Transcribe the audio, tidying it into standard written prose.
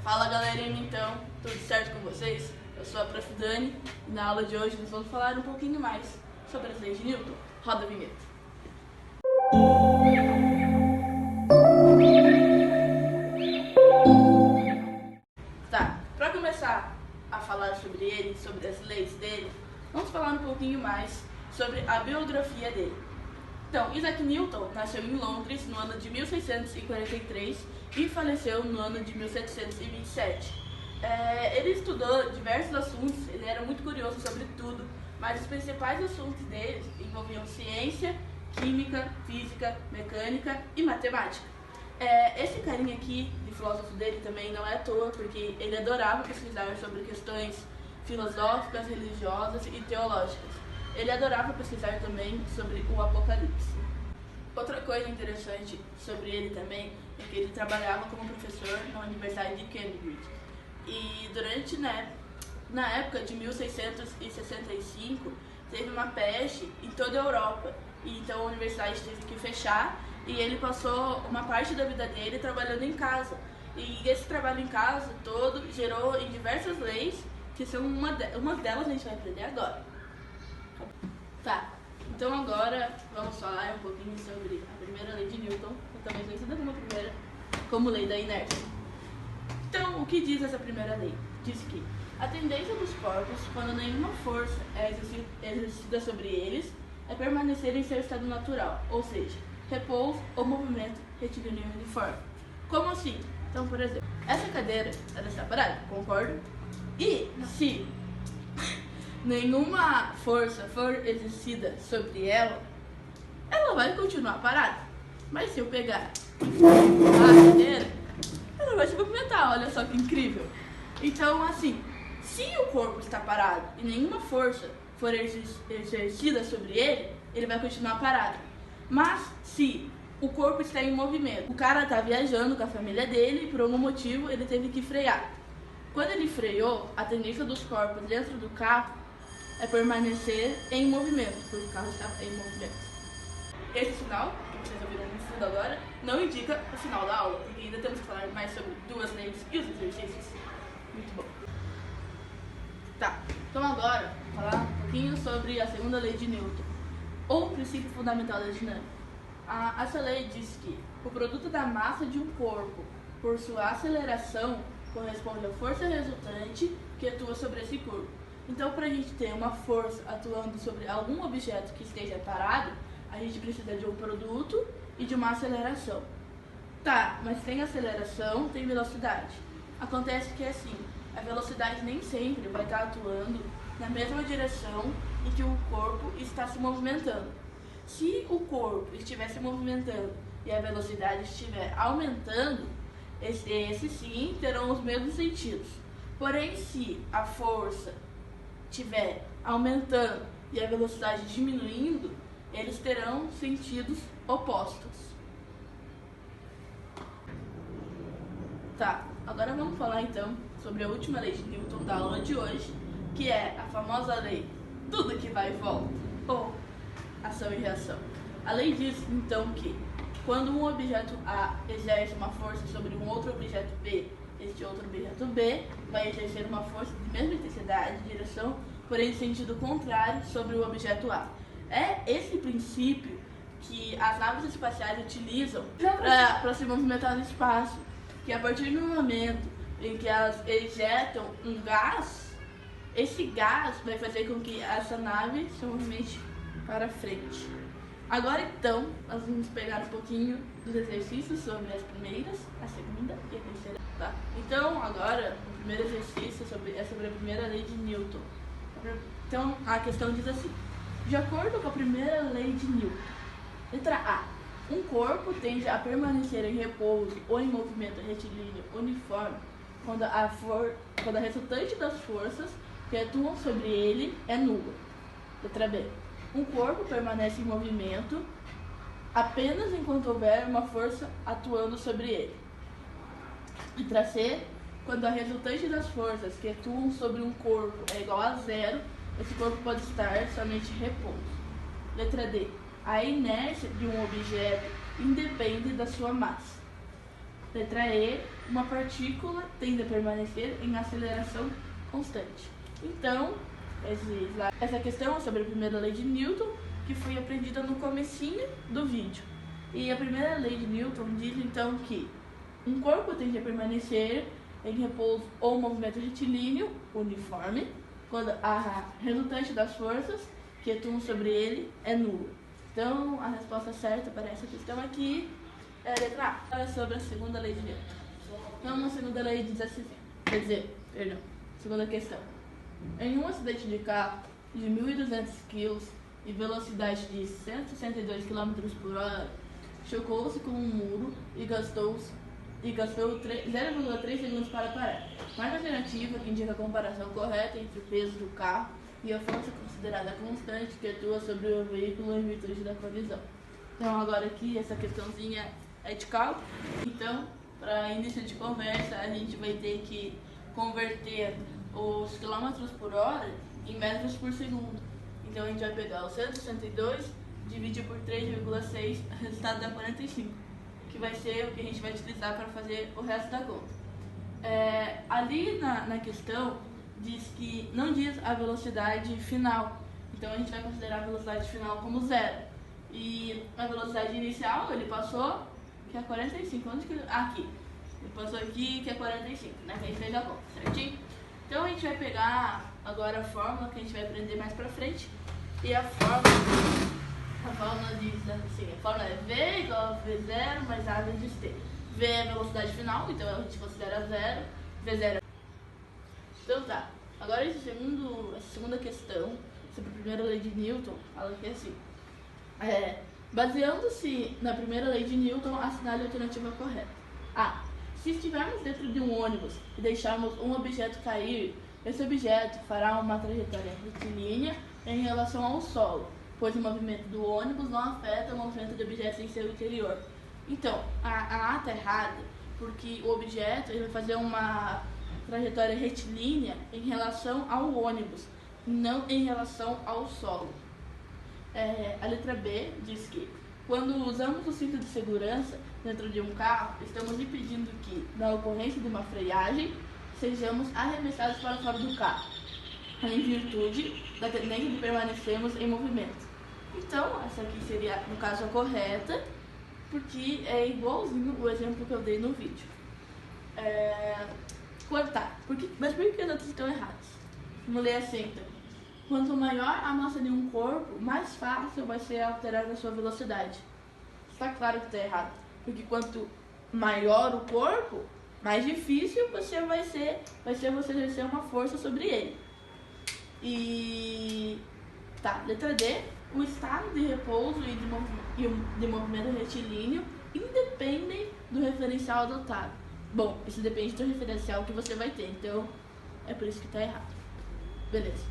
Fala galerinha, então, tudo certo com vocês? Eu sou a Prof. Dani e na aula de hoje nós vamos falar um pouquinho mais sobre as leis de Newton. Roda a vinheta. Tá, para começar a falar sobre ele, sobre as leis dele, vamos falar um pouquinho mais sobre a biografia dele. Então, Isaac Newton nasceu em Londres no ano de 1643 e faleceu no ano de 1727. Ele estudou diversos assuntos, ele era muito curioso sobre tudo, mas os principais assuntos dele envolviam ciência, química, física, mecânica e matemática. Esse carinha aqui, de filósofo dele, também não é à toa, porque ele adorava pesquisar sobre questões filosóficas, religiosas e teológicas. Ele adorava pesquisar também sobre o Apocalipse. Outra coisa interessante sobre ele também é que ele trabalhava como professor na Universidade de Cambridge. E durante, na época de 1665, teve uma peste em toda a Europa. E então a universidade teve que fechar e ele passou uma parte da vida dele trabalhando em casa. E esse trabalho em casa todo gerou em diversas leis, que são uma delas a gente vai aprender agora. Tá, então agora vamos falar um pouquinho sobre a primeira lei de Newton, também conhecida como lei da inércia. Então, o que diz essa primeira lei? Diz que a tendência dos corpos, quando nenhuma força é exercida sobre eles, é permanecer em seu estado natural, ou seja, repouso ou movimento retilíneo uniforme. Como assim? Então, por exemplo, essa cadeira ela está parada, concordo? E se nenhuma força for exercida sobre ela, ela vai continuar parada. Mas se eu pegar a cadeira, ela vai se movimentar, olha só que incrível. Então, assim, se o corpo está parado e nenhuma força for exercida sobre ele, ele vai continuar parado. Mas se o corpo está em movimento, o cara está viajando com a família dele e por algum motivo ele teve que frear. Quando ele freou, a tendência dos corpos dentro do carro é permanecer em movimento, porque o carro está em movimento. Esse sinal, que vocês ouviram no fundo agora, não indica o final da aula, porque ainda temos que falar mais sobre duas leis e os exercícios. Muito bom. Tá, então agora, vou falar um pouquinho sobre a segunda lei de Newton, ou princípio fundamental da dinâmica. Essa lei diz que o produto da massa de um corpo, por sua aceleração, corresponde à força resultante que atua sobre esse corpo. Então, para a gente ter uma força atuando sobre algum objeto que esteja parado, a gente precisa de um produto e de uma aceleração. Tá, mas tem aceleração, tem velocidade. Acontece que assim, a velocidade nem sempre vai estar atuando na mesma direção em que o corpo está se movimentando. Se o corpo estiver se movimentando e a velocidade estiver aumentando, esses sim terão os mesmos sentidos. Porém, se a força estiver aumentando e a velocidade diminuindo, eles terão sentidos opostos. Tá, agora vamos falar então sobre a última lei de Newton da aula de hoje, que é a famosa lei tudo que vai e volta, ou ação e reação. A lei diz então que quando um objeto A exerce uma força sobre um outro objeto B, este outro objeto B vai exercer uma força de mesma intensidade e direção, porém de sentido contrário sobre o objeto A. É esse princípio que as naves espaciais utilizam para se movimentar no espaço, que a partir do momento em que elas ejetam um gás, esse gás vai fazer com que essa nave se movimente para frente. Agora então, nós vamos pegar um pouquinho dos exercícios sobre as primeiras, a segunda e a terceira. Tá? Então, agora, o primeiro exercício é sobre a primeira lei de Newton. Então, a questão diz assim: de acordo com a primeira lei de Newton, letra A, um corpo tende a permanecer em repouso ou em movimento retilíneo uniforme quando a resultante das forças que atuam sobre ele é nula. Letra B, um corpo permanece em movimento apenas enquanto houver uma força atuando sobre ele. Letra C, quando a resultante das forças que atuam sobre um corpo é igual a zero, esse corpo pode estar somente em repouso. Letra D, a inércia de um objeto independe da sua massa. Letra E, uma partícula tende a permanecer em aceleração constante. Então, essa questão é sobre a primeira lei de Newton, que foi aprendida no comecinho do vídeo. E a primeira lei de Newton diz então que um corpo tende a permanecer em repouso ou movimento retilíneo uniforme quando a resultante das forças que atuam sobre ele é nula. Então, a resposta certa para essa questão aqui é a letra A. Agora sobre a segunda lei de Newton. Então, a segunda lei diz assim, segunda questão. Em um acidente de carro de 1.200 kg e velocidade de 162 km por hora, chocou-se com um muro e gastou 0,3 segundos para parar. Mais alternativa que indica a comparação correta entre o peso do carro e a força considerada constante que atua sobre o veículo em virtude da colisão. Então agora aqui essa questãozinha é de cálculo. Então, para início de conversa, a gente vai ter que converter os quilômetros por hora em metros por segundo. Então a gente vai pegar o 162, dividir por 3,6, o resultado dá 45, que vai ser o que a gente vai utilizar para fazer o resto da conta. Ali na questão diz que não diz a velocidade final, então a gente vai considerar a velocidade final como zero. E a velocidade inicial ele passou, que é 45, onde que ele... Aqui. Ele passou aqui, que é 45, né? Que a gente fez a conta, certinho? Então a gente vai pegar agora a fórmula que a gente vai aprender mais pra frente. E a fórmula diz assim, a fórmula é V igual a V0 mais A vezes T. V é a velocidade final, então a gente considera zero, V0 é... Então tá, agora essa segunda questão sobre a primeira lei de Newton, fala que é assim. Baseando-se na primeira lei de Newton, assinale a alternativa correta. A. Se estivermos dentro de um ônibus e deixarmos um objeto cair, esse objeto fará uma trajetória retilínea em relação ao solo, pois o movimento do ônibus não afeta o movimento de objetos em seu interior. Então, a A está errada, porque o objeto ele vai fazer uma trajetória retilínea em relação ao ônibus, não em relação ao solo. A letra B diz que, quando usamos o cinto de segurança dentro de um carro, estamos impedindo que, na ocorrência de uma freagem, sejamos arremessados para fora do carro, em virtude da tendência de permanecermos em movimento. Então, essa aqui seria, no caso, a correta, porque é igualzinho o exemplo que eu dei no vídeo. Mas por que as outras estão erradas? Vamos ler assim, então. Quanto maior a massa de um corpo, mais fácil vai ser alterar a sua velocidade. Está claro que está errado, porque quanto maior o corpo, mais difícil vai ser você exercer uma força sobre ele. Letra D. O estado de repouso e de movimento retilíneo independem do referencial adotado. Bom, isso depende do referencial que você vai ter, então é por isso que está errado. Beleza.